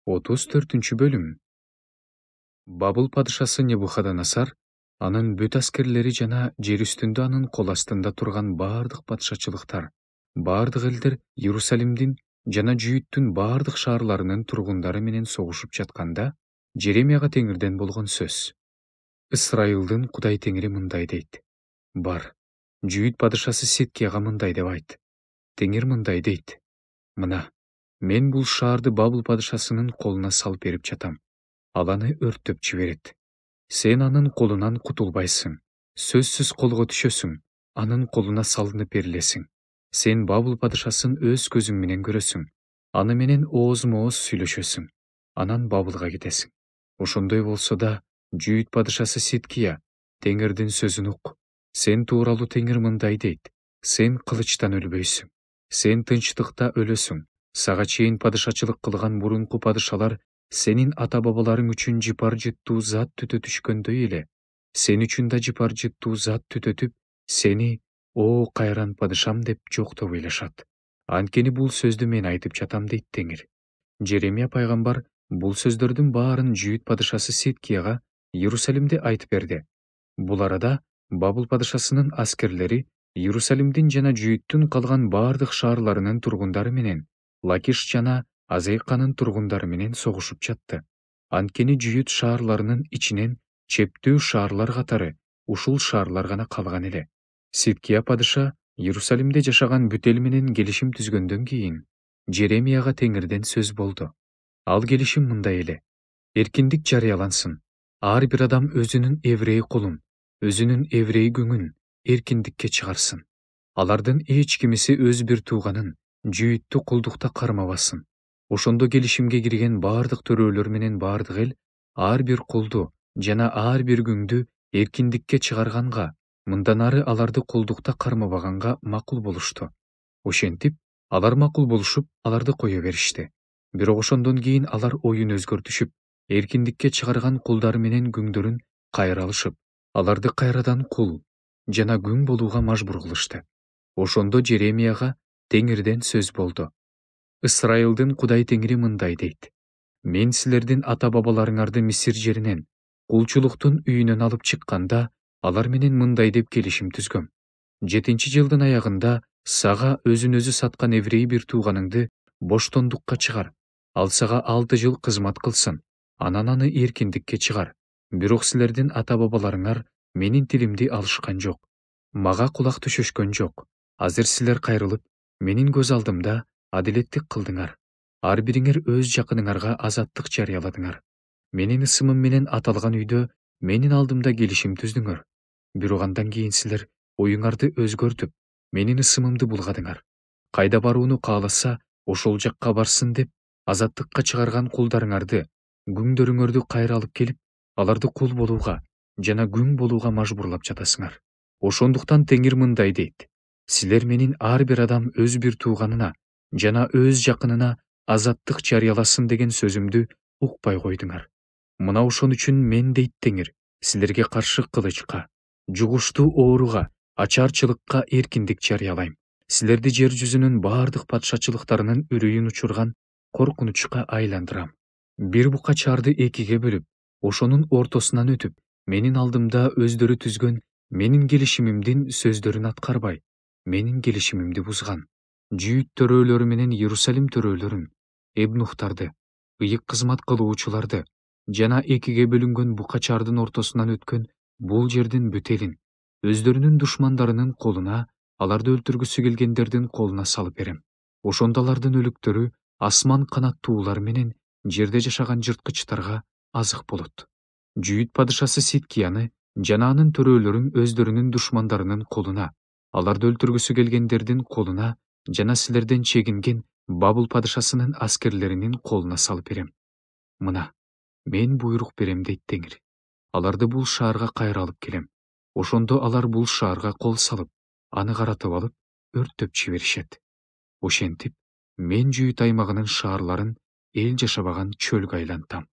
34 бөлүм. Бабыл падышасы Небухадоносор анын бүт аскерлери жана жер үстүндө анын кол астында турган бардык патшачылыктар, бардык элдер Иерусалимдин жана Жүйүттүн бардык шаарларынын тургундары менен согушуп жатканда, Жеремияга Теңирден болгон сөз. Ысрайылдын Кудай Теңири мындай дейт: бар, Жүйүт падышасы Сидкияга мындай деп айт. Теңир мындай дейт: мына, мен бул шаарды Бабыл падышасынын колуна салып берип жатам. Ал аны өрттөп жиберет. Сен анын колунан кутулбайсың. Сөзсүз колго түшөсүң. Анын колуна салынып берилесиң. Сен Бабыл падышасын өз көзүң менен көрөсүң. Аны менен оозмо-ооз сүйлөшөсүң. Анан Бабылга кетесиң. Ошондой болсо да, Жүйүт падышасы Сидкия, Теңирдин сөзүн ук. Сен тууралуу Теңир мындай дейт: сен кылычтан өлбөйсүң. Сен тынчтыкта өлөсүң. Сага чейин падышачылык кылган мурунку падышалар сенин ата-бабаларың үчүн жыпар жыттуу зат түтөтүшкөндөй эле, сен үчүн да жыпар жыттуу зат түтөтүп, сени «О, кайран падышам» деп жоктоп ыйлашат. Анткени бул сөздү мен айтып жатам дейт Теңир. Жеремия пайгамбар бул сөздөрдүн баарын Жүйүт падышасы Сидкияга Иерусалимде айтып берди. Бул арада Бабыл падышасынын аскерлери Иерусалимдин жана Жүйүттүн калган бардык шаарларынын тургундары менен Лакиш жана Азейканын тургундары менен согушуп жатты. Анткени Жүйүт шаарларынын ичинен чептүү шаарлар катары ушул шаарлар гана калган эле. Сидкия падыша Иерусалимде жашаган бүт эл менен келишим түзгөндөн кийин Жеремияга Теңирден сөз болду. Ал келишим мындай эле: эркиндик жарыялансын. Ар бир адам өзүнүн еврей кулун, өзүнүн еврей күңүн эркиндикке чыгарсын. Алардын эч кимиси өз бир тууганын, Жүйүттү кулдукта кармабасын. Ошондо келишимге кирген бардык төрөлөр менен бардык эл ар бир кулду жана ар бир күңдү эркиндикке чыгарганга, мындан ары аларды кулдукта кармабаганга макул болушту. Ошентип, алар макул болушуп, аларды кое беришти. Бирок ошондон кийин алар оюн өзгөртүшүп, эркиндикке чыгарган кулдары менен күңдөрүн кайра алышып, аларды кайрадан кул жана күң болууга мажбур кылышты. Ошондо Жеремияга Теңирден сөз болду. Ысрайылдын Кудай Теңири мындай дейт: мен силердин ата-бабаларыңарды Мисир жеринен, кулчулуктун үйүнөн алып чыкканда, алар менен мындай деп келишим түзгөм. 7-жылдын аягында сага өзүн өзү саткан еврей бир тууганыңды боштондукка чыгар. Ал сага 6 жыл кызмат кылсын. Анан аны эркиндикке чыгар. Бирок силердин ата-бабаларыңар менин тилимди алышкан жок. Мага кулак түшөшкөн жок. Азыр силер кайрылып, менин көз алдымда адилеттик кылдыңар. Ар бириңер өз жакыныңарга азаттык жарыяладыңар. Менин ысымым менен аталган үйдө менин алдымда келишим түздүңөр. Бирок андан кийин силер оюңарды өзгөртүп, менин ысымымды булгадыңар. Кайда барууну кааласа, ошол жакка барсын деп, азаттыкка чыгарган кулдарыңарды, күңдөрүңөрдү кайра алып келип, аларды кул болууга жана күң болууга мажбурлап жатасыңар. Ошондуктан Теңир мындай дейт: силер менин ар бир адам өз бир тууганына жана өз жакынына азаттык жарыяласын деген сөзүмдү укпай койдуңар. Мына ошон үчүн мен, дейт Теңир, силерге каршы кылычка, жугуштуу ооруга, ачарчылыкка эркиндик жарыялайм. Силерди жер жүзүнүн бардык патшачылыктарынын үрүйүн учурган коркунучка айландырам. Бир бука чарды экиге бөлүп, ошонун ортосунан өтүп, менин алдымда өздөрү түзгөн менин келишимимдин сөздөрүн аткарбай, менин келишимимди бузган. Жүйүт төрөлөрү менен Иерусалим төрөлөрүн, эбнухтарды, ыйык кызмат кылуучуларды жана экиге бөлүнгөн бука чардын ортосунан өткөн бул жердин бүт элин өздөрүнүн душмандарынын колуна, аларды өлтүргүсү келгендердин колуна салып берем. Ошондо алардын өлүктөрү асман канаттуулар менен жерде жашаган жырткычтарга азык болот. Жүйүт падышасы Сидкияны жана анын төрөлөрүн өздөрүнүн душмандарынын колуна, аларды өлтүргүсү келгендердин колуна жана силерден чегинген Бабыл падышасынын аскерлеринин колуна салып берем. Мына, мен буйрук берем, дейт Теңир. Аларды бул шаарга кайра алып келем. Ошондо алар бул шаарга кол салып, аны каратып алып, өрттөп жиберишет. Ошентип, мен Жүйүт аймагынын шаарларын эл жашабаган чөлгө айлантам.